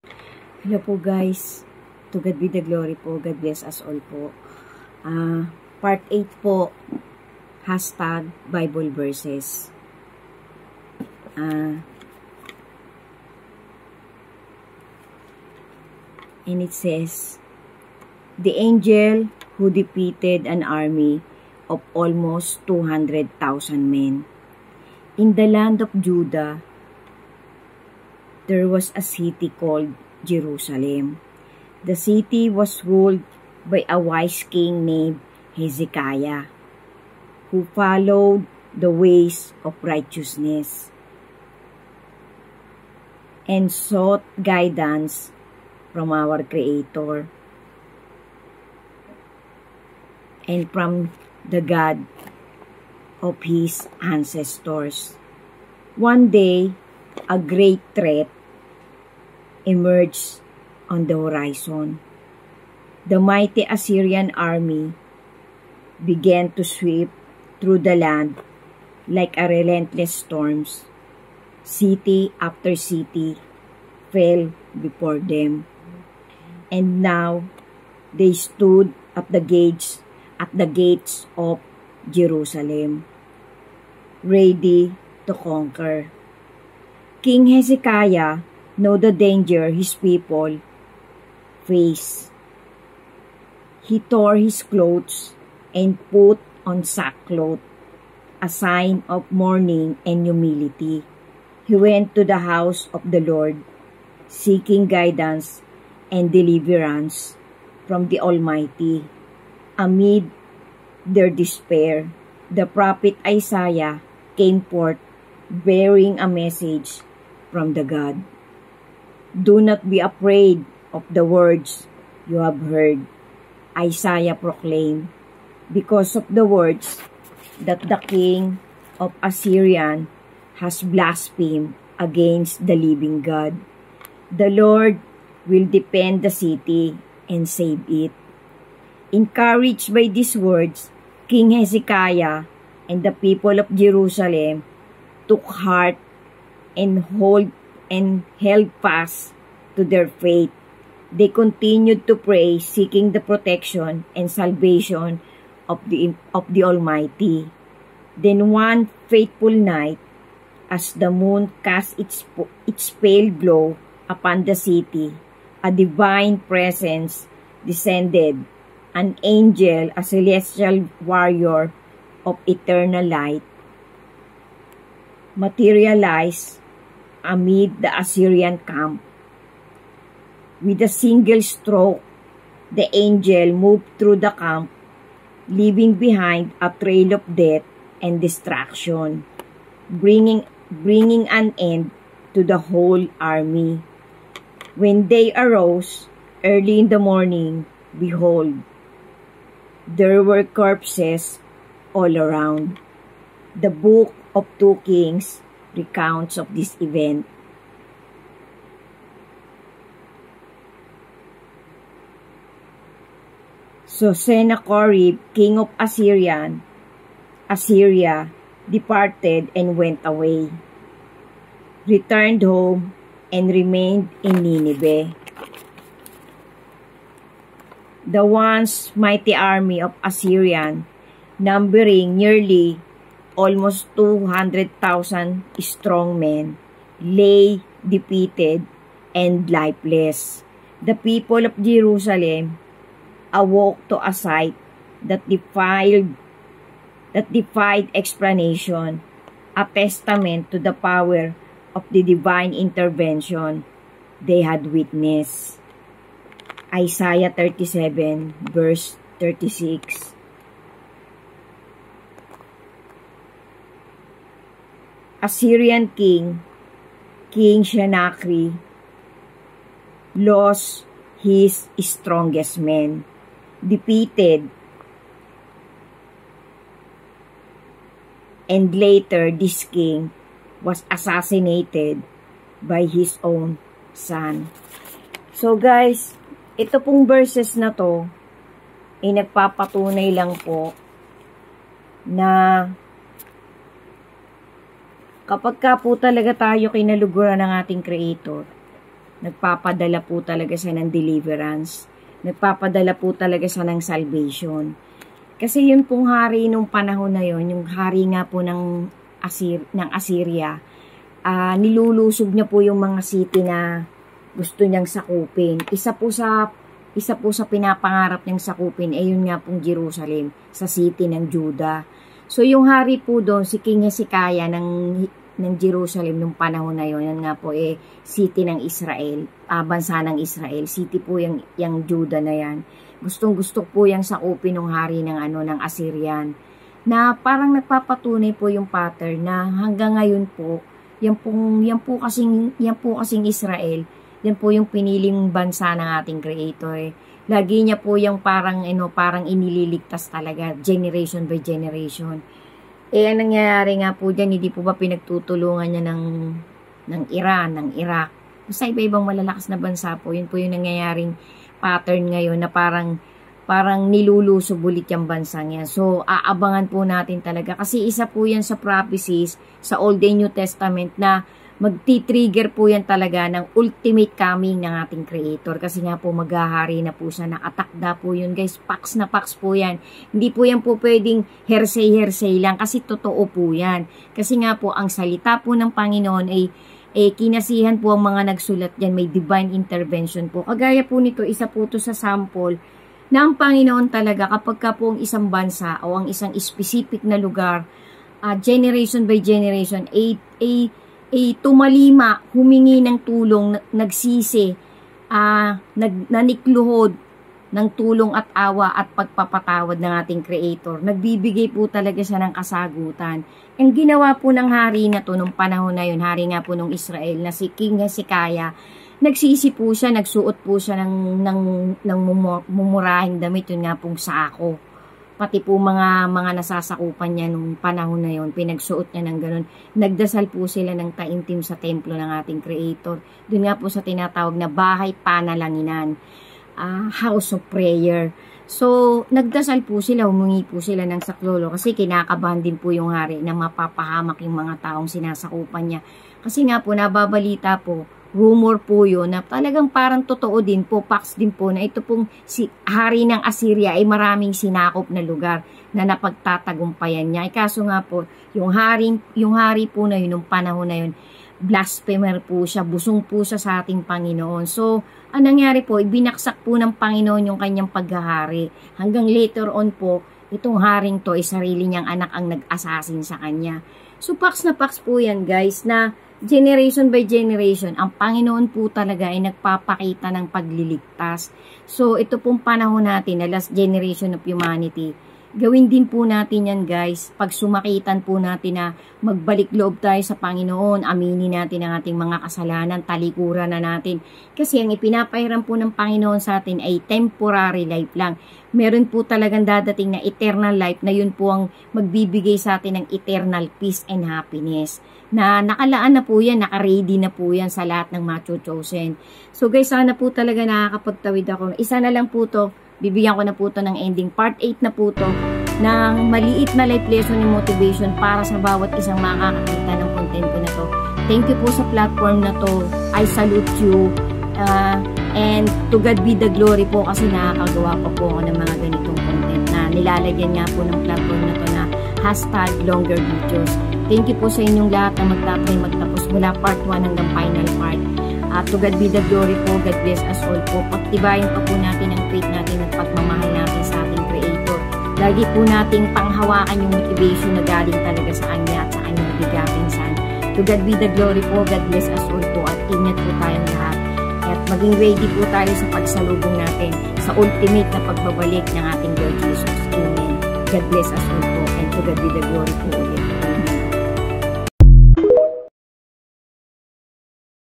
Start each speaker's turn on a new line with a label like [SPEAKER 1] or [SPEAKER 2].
[SPEAKER 1] Hello po guys. To God be the glory po. God bless us all po. Part 8 po. Hashtag Bible verses. And it says, the angel who defeated an army of almost 200,000 men. In the land of Judah, there was a city called Jerusalem. The city was ruled by a wise king named Hezekiah, who followed the ways of righteousness and sought guidance from our Creator and from the God of his ancestors. One day, a great threat emerged on the horizon. The mighty Assyrian army began to sweep through the land like a relentless storm. City after city fell before them. And now they stood at the gates of Jerusalem, ready to conquer. King Hezekiah knew the danger his people faced. He tore his clothes and put on sackcloth, a sign of mourning and humility. He went to the house of the Lord, seeking guidance and deliverance from the Almighty. Amid their despair, the prophet Isaiah came forth bearing a message from the God. Do not be afraid of the words you have heard, Isaiah proclaimed, because of the words that the king of Assyria has blasphemed against the living God. The Lord will defend the city and save it. Encouraged by these words, King Hezekiah and the people of Jerusalem took heart and held fast to their faith. They continued to pray, seeking the protection and salvation of the Almighty. Then one fateful night, as the moon cast its pale glow upon the city, a divine presence descended, an angel, a celestial warrior of eternal light, materialized amid the Assyrian camp. With a single stroke, the angel moved through the camp, leaving behind a trail of death and destruction, bringing an end to the whole army. When they arose early in the morning, behold, there were corpses all around. The book of 2 Kings recounts of this event. So Sennacherib, king of Assyria, departed and went away, returned home, and remained in Nineveh. The once mighty army of Assyria, numbering nearly almost 200,000 strong men, lay defeated and lifeless. The people of Jerusalem awoke to a sight that defied explanation, a testament to the power of the divine intervention they had witnessed. Isaiah 37 verse 36. Assyrian King Sennacherib lost his strongest men, defeated, and later this king was assassinated by his own son. So guys, ito pong verses na to ay nagpapatunay lang po na kapag ka po talaga tayo kinaluguran ng ating Creator, nagpapadala po talaga siya ng deliverance. Nagpapadala po talaga siya ng salvation. Kasi yun pong hari nung panahon na yon, yung hari nga po ng Assyria, nilulusob niya po yung mga city na gusto niyang sakupin. Isa po sa pinapangarap niyang sakupin ay yun nga pong Jerusalem, sa city ng Judah. So yung hari po doon, si King Hezekiah ng Jerusalem nung panahon na yon, yan nga po city ng Israel, bansa ng Israel, city po yung Judah na yan. Gustong-gusto po yung sakupin ng hari ng Assyrian. Na parang nagpapatunay po yung pattern na hanggang ngayon po, yan po kasing Israel, yan po yung piniling bansa ng ating Creator. Lagi niya po yung parang inililigtas talaga, generation by generation. Ang nangyayari nga po dyan, hindi po ba pinagtutulungan niya ng Iran, ng Iraq. Basta iba-ibang malalakas na bansa po, yun po yung nangyayaring pattern ngayon na parang nilulusob ulit yung bansang yan. So, aabangan po natin talaga. Kasi isa po yan sa prophecies sa Old and New Testament na magti-trigger po yan talaga ng ultimate coming ng ating Creator. Kasi nga po maghahari na po siya, nakatakda po yun guys. Pax na pax po yan. Hindi po yan po pwedeng hersay lang kasi totoo po yan. Kasi nga po ang salita po ng Panginoon ay kinasihan po ang mga nagsulat dyan. May divine intervention po. Kagaya po nito, isa po to sa sample na ang Panginoon talaga kapag ka po ang isang bansa o ang isang specific na lugar, generation by generation, tumalima, humingi ng tulong, nagsisi, nanikluhod ng tulong at awa at pagpapatawad ng ating Creator. Nagbibigay po talaga siya ng kasagutan. Ang ginawa po ng hari na to nung panahon na yun, hari nga po ng Israel na si King Hezekiah, nagsisi po siya, nagsuot po siya ng mumurahing damit, yun nga pong sako. Pati po mga nasasakupan niya nung panahon na yon, pinagsuot niya ng ganun. Nagdasal po sila ng taimtim sa templo ng ating Creator. Doon nga po sa tinatawag na bahay panalanginan, house of prayer. So, nagdasal po sila, humingi po sila ng saklolo kasi kinakabahan din po yung hari na mapapahamak yung mga taong sinasakupan niya. Kasi nga po, nababalita po, rumor po yun na talagang parang totoo din po, facts din po na ito pong hari ng Assyria ay maraming sinakop na lugar na napagtatagumpayan niya. Kaso nga po, yung hari po na yun, nung panahon na yun, blasphemer po siya, busong po siya sa ating Panginoon. So, ang nangyari po, ibinaksak po ng Panginoon yung kanyang paghahari. Hanggang later on po, itong haring to ay sarili niyang anak ang nag-assassin sa kanya. So, pax na pax po yan guys, na generation by generation, ang Panginoon po talaga ay nagpapakita ng pagliligtas. So, ito pong panahon natin na last generation of humanity, gawin din po natin yan guys. Pag sumakitan po natin na magbalik loob tayo sa Panginoon, aminin natin ang ating mga kasalanan, talikuran na natin. Kasi ang ipinapahiram po ng Panginoon sa atin ay temporary life lang. Meron po talagang dadating na eternal life na yun po ang magbibigay sa atin ng eternal peace and happiness. Na nakalaan na po yan, nakaready na po yan sa lahat ng macho-chosen. So guys, sana po talaga nakakapagtawid ako. Isa na lang po to, bibigyan ko na po to ng ending. Part 8 na po to, ng maliit na life lesson and motivation para sa bawat isang makakakita ng content ko na to. Thank you po sa platform na to. I salute you. And to God be the glory po kasi nakakagawa pa po ako ng mga ganitong content na nilalagyan nga po ng platform na to na #longer videos. Thank you po sa inyong lahat na magtapos mula part 1 hanggang final part. To God be the glory po. God bless us all po. Pagtibayin pa po natin ang faith natin at pagmamahal natin sa ating Creator. Lagi po nating panghawakan yung motivation na galing talaga sa Kanya at sa Kanyang bigating Son. To God be the glory po. God bless us all po at ingat po tayong lahat. At maging ready po tayo sa pagsalubong natin sa ultimate na pagbabalik ng ating Lord Jesus. Amen. God bless us all po and to God be the glory po ulit.